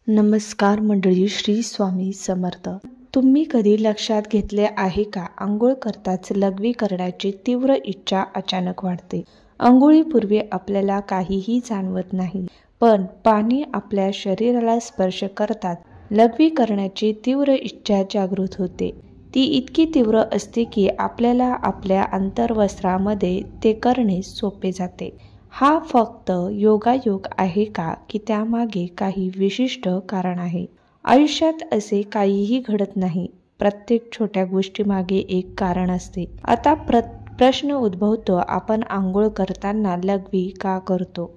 नमस्कार मंडळी, श्री स्वामी समर्थ. तुम्ही कधी लक्षात घेतले आहे का, आंघोळ करताच लघवी करण्याची तीव्र इच्छा अचानक वाढते. आंघोळीपूर्वी आपल्याला काहीही जाणवत नाही, पण पाणी आपल्या शरीराला स्पर्श करतात लघवी करण्याची तीव्र इच्छा जागृत होते. ती इतकी तीव्र असते की आपल्याला आपल्या अंतर्वस्त्रामध्ये ते करणे सोपे जाते. हा फक्त योगायोग आहे का, की त्यामागे काही विशिष्ट कारण आहे? आयुष्यात असे काहीही घडत नाही. प्रत्येक छोट्या गोष्टीमागे एक कारण असते. आता प्रश्न उद्भवतो, आपण आंघोळ करताना लघवी का करतो?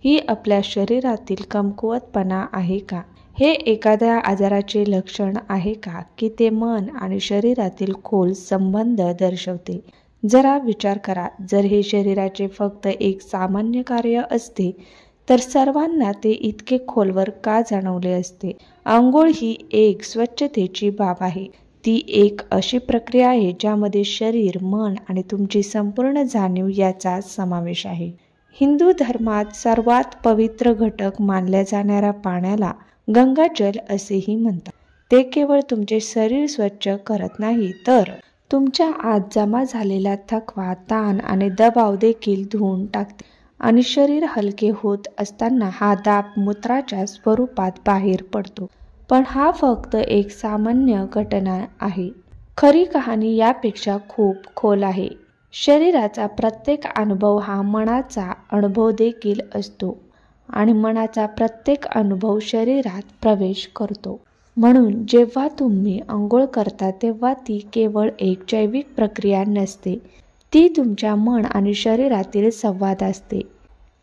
ही आपल्या शरीरातील कमकुवतपणा आहे का? हे एखाद्या आजाराचे लक्षण आहे का, की ते मन आणि शरीरातील खोल संबंध दर्शवते? जरा विचार करा, जर हे शरीराचे फक्त एक सामान्य कार्य असते तर सर्वांना ते इतके खोलवर का जाणवले असते? आंघोळ ही एक स्वच्छतेची बाब आहे. ती एक अशी प्रक्रिया आहे ज्यामध्ये शरीर, मन आणि तुमची संपूर्ण जाणीव याचा समावेश आहे. हिंदू धर्मात सर्वात पवित्र घटक मानल्या जाणाऱ्या पाण्याला गंगाजल असेही म्हणतात. ते केवळ तुमचे शरीर स्वच्छ करत नाही, तर तुमच्या आत जमा झालेला थकवा, ताण आणि दबाव देखील धुवून टाकते आणि शरीर हलके होत असताना हा दाब मूत्राच्या स्वरूपात बाहेर पडतो. पण हा फक्त एक सामान्य घटना आहे. खरी कहाणी यापेक्षा खूप खोल आहे. शरीराचा प्रत्येक अनुभव हा मनाचा अनुभव देखील असतो आणि मनाचा प्रत्येक अनुभव शरीरात प्रवेश करतो. म्हणून जेव्हा तुम्ही आंघोळ करता तेव्हा ती केवळ एक जैविक प्रक्रिया नसते, ती तुमच्या मन आणि शरीरातील संवाद असते.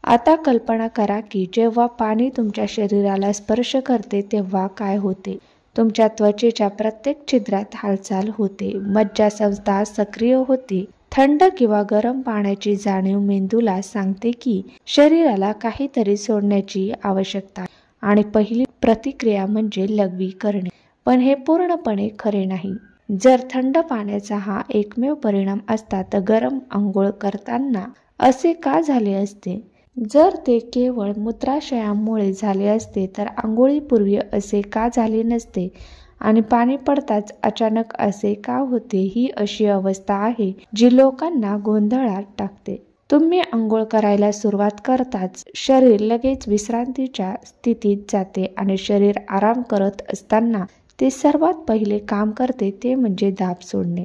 आता कल्पना करा की जेव्हा पाणी तुमच्या शरीराला स्पर्श करते तेव्हा काय होते? तुमच्या त्वचेच्या प्रत्येक छिद्रात हालचाल होते, मज्जासंस्था सक्रिय होते. थंड किंवा गरम पाण्याची जाणीव मेंदूला सांगते की शरीराला काहीतरी सोडण्याची आवश्यकता आणि पहिली प्रतिक्रिया म्हणजे लघवी करणे. पण हे पूर्णपणे खरे नाही. जर थंड पाण्याचा हा एकमेव परिणाम असता तर गरम आंघोळ करताना असे का झाले असते? जर ते केवळ मूत्राशयामुळे झाले असते तर आंघोळीपूर्वी असे का झाले नसते आणि पाणी पडताच अचानक असे का होते? ही अशी अवस्था आहे जी लोकांना गोंधळात टाकते. तुम्ही आंघोळ करायला सुरुवात करताच शरीर लगेच विश्रांतीच्या स्थितीत जाते आणि शरीर आराम करत असताना ते सर्वात पहिले काम करते ते म्हणजे दाब सोडणे.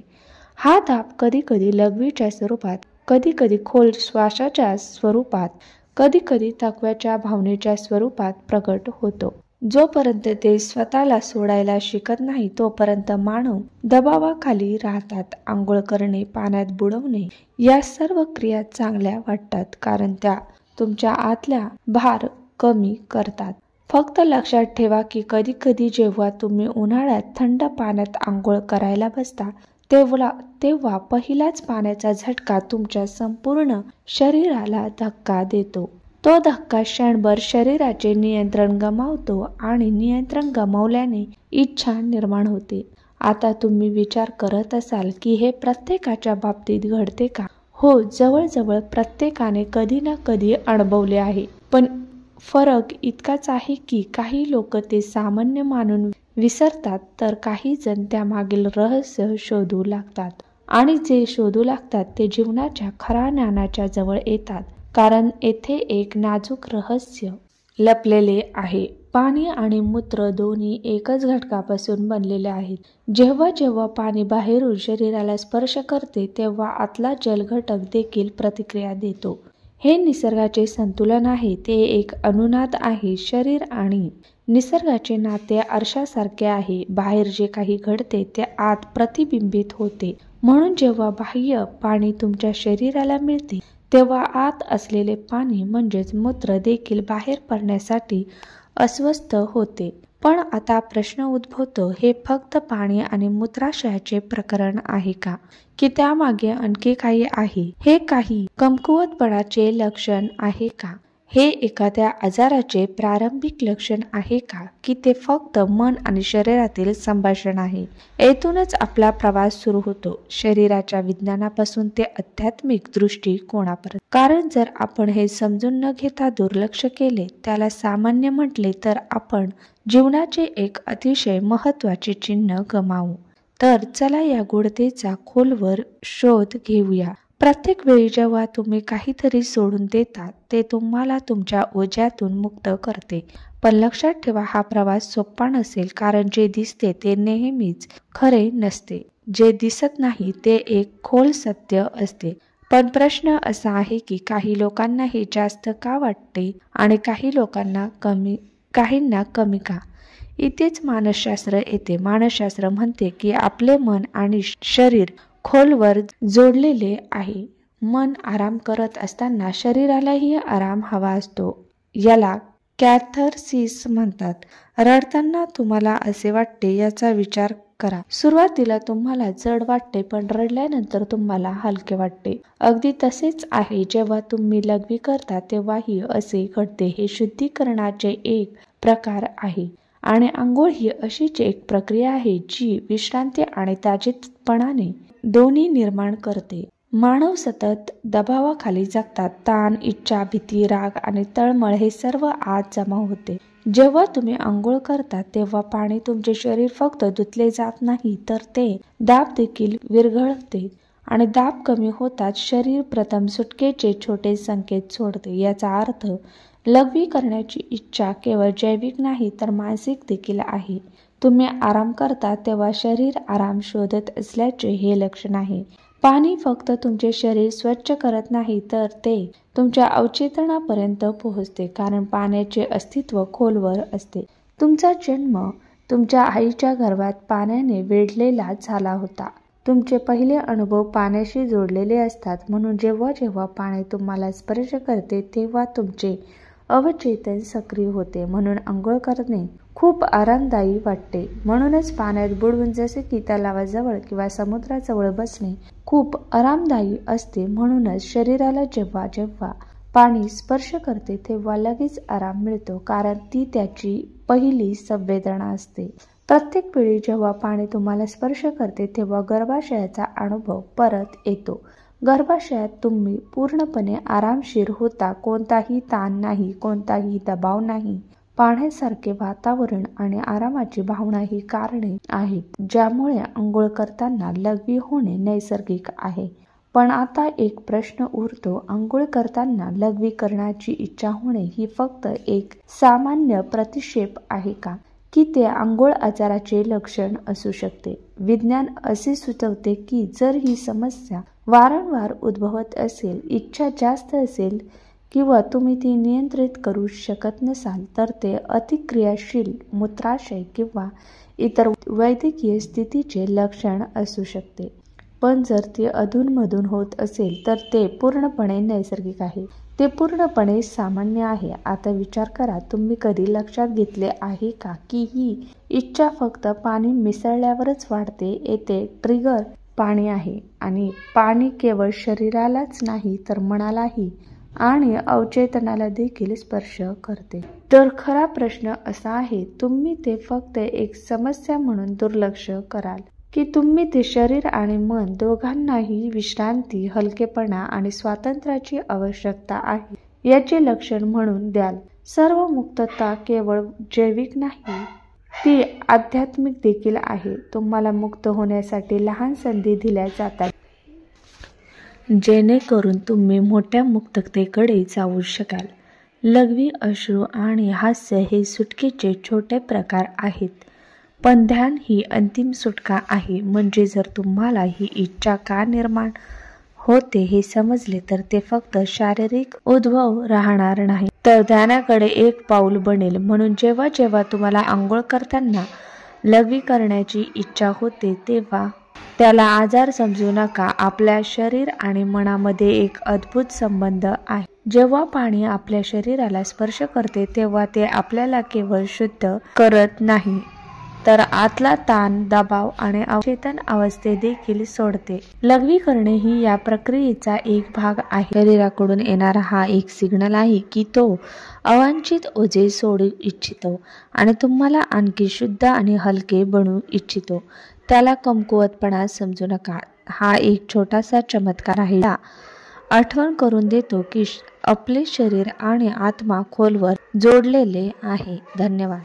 हा दाब कधी कधी लघवीच्या स्वरूपात, कधी कधी खोल श्वासाच्या स्वरूपात, कधी कधी थकव्याच्या भावनेच्या स्वरूपात प्रकट होतो. जोपर्यंत ते स्वतःला सोडायला शिकत नाही तोपर्यंत मानव दबावाखाली राहतात. आंघोळ करणे, पाण्यात बुडवणे या सर्व क्रिया चांगल्या वाटतात कारण त्या तुमच्या आतल्या भार कमी करतात. फक्त लक्षात ठेवा की कधी कधी जेव्हा तुम्ही उन्हाळ्यात थंड पाण्यात आंघोळ करायला बसता तेव्हा पहिलाच पाण्याचा झटका तुमच्या संपूर्ण शरीराला धक्का देतो. तो धक्का क्षणभर शरीराचे नियंत्रण गमावतो आणि नियंत्रण गमावल्याने इच्छा निर्माण होते. आता तुम्ही विचार करत असाल की हे प्रत्येकाच्या बाबतीत घडते का? हो, जवळजवळ प्रत्येकाने कधी ना कधी अनुभवले आहे. पण फरक इतकाच आहे की काही लोक ते सामान्य मानून विसरतात तर काही जण त्यामागील रहस्य शोधू लागतात. आणि जे शोधू लागतात ते जीवनाच्या खऱ्या ज्ञानाच्या जवळ येतात, कारण येथे एक नाजूक रहस्य लपलेले आहे. पाणी आणि मूत्र दोन्ही एकच घटकापासून बनलेले आहेत. जेव्हा जेव्हा पाणी बाहेरून शरीराला स्पर्श करते तेव्हा आतला जल घटक देखील प्रतिक्रिया देतो. हे निसर्गाचे संतुलन आहे. ते एक अनुनाद आहे. शरीर आणि निसर्गाचे नाते आरशासारखे आहे. बाहेर जे काही घडते ते आत प्रतिबिंबित होते. म्हणून जेव्हा बाह्य पाणी तुमच्या शरीराला मिळते तेव्हा आत असलेले पाणी म्हणजेच मूत्र देखील बाहेर पडण्यासाठी अस्वस्थ होते. पण आता प्रश्न उद्भवतो, हे फक्त पाणी आणि मूत्राशयाचे प्रकरण आहे का, की त्यामागे आणखी काही आहे? हे काही कमकुवतपणाचे लक्षण आहे का? हे एखाद्या आजाराचे प्रारंभिक लक्षण आहे का, की ते फक्त मन आणि शरीरातील संभाषण आहे? येथूनच आपला प्रवास सुरू होतो, शरीराच्या विज्ञानापासून ते आध्यात्मिक दृष्टिकोनापर्यंत. कारण जर आपण हे समजून न घेता दुर्लक्ष केले, त्याला सामान्य म्हटले, तर आपण जीवनाचे एक अतिशय महत्त्वाचे चिन्ह गमावू. तर चला या गूढतेचा खोलवर शोध घेऊया. प्रत्येक वेळी जेव्हा तुम्ही काहीतरी सोडून देता, ते तुम्हाला तुमच्या ओझ्यातून मुक्त करते. पण लक्षात ठेवा, हा प्रवास सोपा नसेल, कारण जे दिसते ते नेहमीच खरे नसते. जे दिसत नाही ते एक खोल सत्य असते. पण प्रश्न असा आहे की काही लोकांना हे जास्त का वाटते आणि काहींना कमी का? इथेच मानसशास्त्र येते. मानसशास्त्र म्हणते की आपले मन आणि शरीर खोलवर जोडलेले आहे. मन आराम करत असताना शरीरालाही आराम हवा असतो. याला कॅथार्सिस म्हणतात. रडताना तुम्हाला असे वाटते याचा विचार करा. सुरुवातीला तुम्हाला जड वाटते, पण रडल्यानंतर तुम्हाला हलके वाटते. अगदी तसेच आहे जेव्हा तुम्ही लघवी करता तेव्हाही असे घडते. हे शुद्धीकरणाचे एक प्रकार आहे आणि आंघोळ ही अशीच एक प्रक्रिया आहे जी विश्रांती आणि ताजेपणाने दोन्ही निर्माण करते. मानव सतत दबावाखाली जगतात. ताण, इच्छा, भीती, राग आणि तळमळ हे सर्व आत जमा होते. जेव्हा तुम्ही आंघोळ करता तेव्हा पाणी तुमचे शरीर फक्त धुतले जात नाही, तर ते दाब देखील विरघळते आणि दाब कमी होताच शरीर प्रथम सुटकेचे छोटे संकेत सोडते. याचा अर्थ लघवी करण्याची इच्छा केवळ जैविक नाही तर मानसिक देखील आहे. तुम्ही आराम करता तेव्हा शरीर आराम शोधत असल्याचे हे लक्षण आहे. पाणी फक्त तुमचे शरीर स्वच्छ करत नाही, तर ते तुमच्या अवचेतनापर्यंत पोहोचते, कारण पाण्याचे अस्तित्व खोलवर असते. तुमचा जन्म तुमच्या आईच्या गर्भात पाण्याने वेढलेला झाला होता. तुमचे पहिले अनुभव पाण्याशी जोडलेले असतात. म्हणून जेव्हा जेव्हा पाणी तुम्हाला स्पर्श करते तेव्हा तुमचे अवचेतन सक्रिय होते. म्हणून आंघोळ करणे खूप आरामदायी वाटते. म्हणूनच पाण्यात बुडवून, जसे की तलावाजवळ किंवा समुद्राजवळ बसणे खूप आरामदायी असते. म्हणूनच शरीराला जेव्हा जेव्हा पाणी स्पर्श करते तेव्हा लगेच आराम मिळतो, कारण ती त्याची पहिली संवेदना असते. प्रत्येक वेळी जेव्हा पाणी तुम्हाला स्पर्श करते तेव्हा गर्भाशयाचा अनुभव परत येतो. गर्भाशयात तुम्ही पूर्णपणे आरामशीर होता. कोणताही ताण नाही, कोणताही दबाव नाही. पाण्यासारखे वातावरण आणि आरामाची भावना ही कारणे आहेत ज्यामुळे आंघोळ करताना लघवी होणे नैसर्गिक आहे. पण आता एक प्रश्न उरतो, आंघोळ करताना लघवी करण्याची इच्छा होणे ही फक्त एक सामान्य प्रतिक्षेप आहे का, की ते आंघोळ आजाराचे लक्षण असू शकते? विज्ञान असे सुचवते की जर ही समस्या वारंवार उद्भवत असेल, इच्छा जास्त असेल किंवा तुम्ही ती नियंत्रित करू शकत नसाल, तर ते अतिक्रियाशील मूत्राशय किंवा इतर वैद्यकीय स्थितीचे लक्षण असू शकते. पण जर ती अधूनमधून होत असेल तर ते पूर्णपणे नैसर्गिक आहे. ते पूर्णपणे सामान्य आहे. आता विचार करा, तुम्ही कधी लक्षात घेतले आहे का की ही इच्छा फक्त पाणी मिसळल्यावरच वाढते? येथे ट्रिगर पाणी आहे आणि पाणी केवळ शरीरालाच नाही तर मनालाही आणि अवचेतनाला देखील स्पर्श करते. तर खरा प्रश्न असा आहे, तुम्ही ते फक्त एक समस्या म्हणून दुर्लक्ष कराल, की तुम्ही ते शरीर आणि मन दोघांनाही विश्रांती, हलकेपणा आणि स्वातंत्र्याची आवश्यकता आहे याचे लक्षण म्हणून द्याल? सर्व मुक्तता केवळ जैविक नाही, ती आध्यात्मिक देखील आहे. तुम्हाला मुक्त होण्यासाठी लहान संधी दिल्या जातात जेणेकरून तुम्ही मोठ्या मुक्ततेकडे जाऊ शकाल. लघवी, अश्रू आणि हास्य हे सुटकेचे छोटे प्रकार आहेत, पण ध्यान ही अंतिम सुटका आहे. म्हणजे जर तुम्हाला ही इच्छा का निर्माण होते हे समजले, तर ते फक्त शारीरिक उद्भव राहणार नाही, तर ध्यानाकडे एक पाऊल बनेल. म्हणून जेव्हा जेव्हा तुम्हाला आंघोळ करताना लघवी करण्याची इच्छा होते तेव्हा त्याला आजार समजू नका. आपल्या शरीर आणि मनामध्ये एक अद्भुत संबंध आहे. जेव्हा पाणी आपल्या शरीराला स्पर्श करते तेव्हा ते आपल्याला केवळ शुद्ध करत नाही, तर आतला ताण, दबाव आणि अवचेतन अवस्थे देखील सोडते. लघवी करणे ही या प्रक्रियेचा एक भाग आहे. शरीराकडून येणारा हा एक सिग्नल आहे की तो अवांछित ओझे सोडू इच्छितो आणि तुम्हाला आणखी शुद्ध आणि हलके बनवू इच्छितो. त्याला कमकुवतपणा समजू नका. हा एक छोटासा चमत्कार आहे. आठवण करून देतो की आपले शरीर आणि आत्मा खोलवर जोडलेले आहे. धन्यवाद.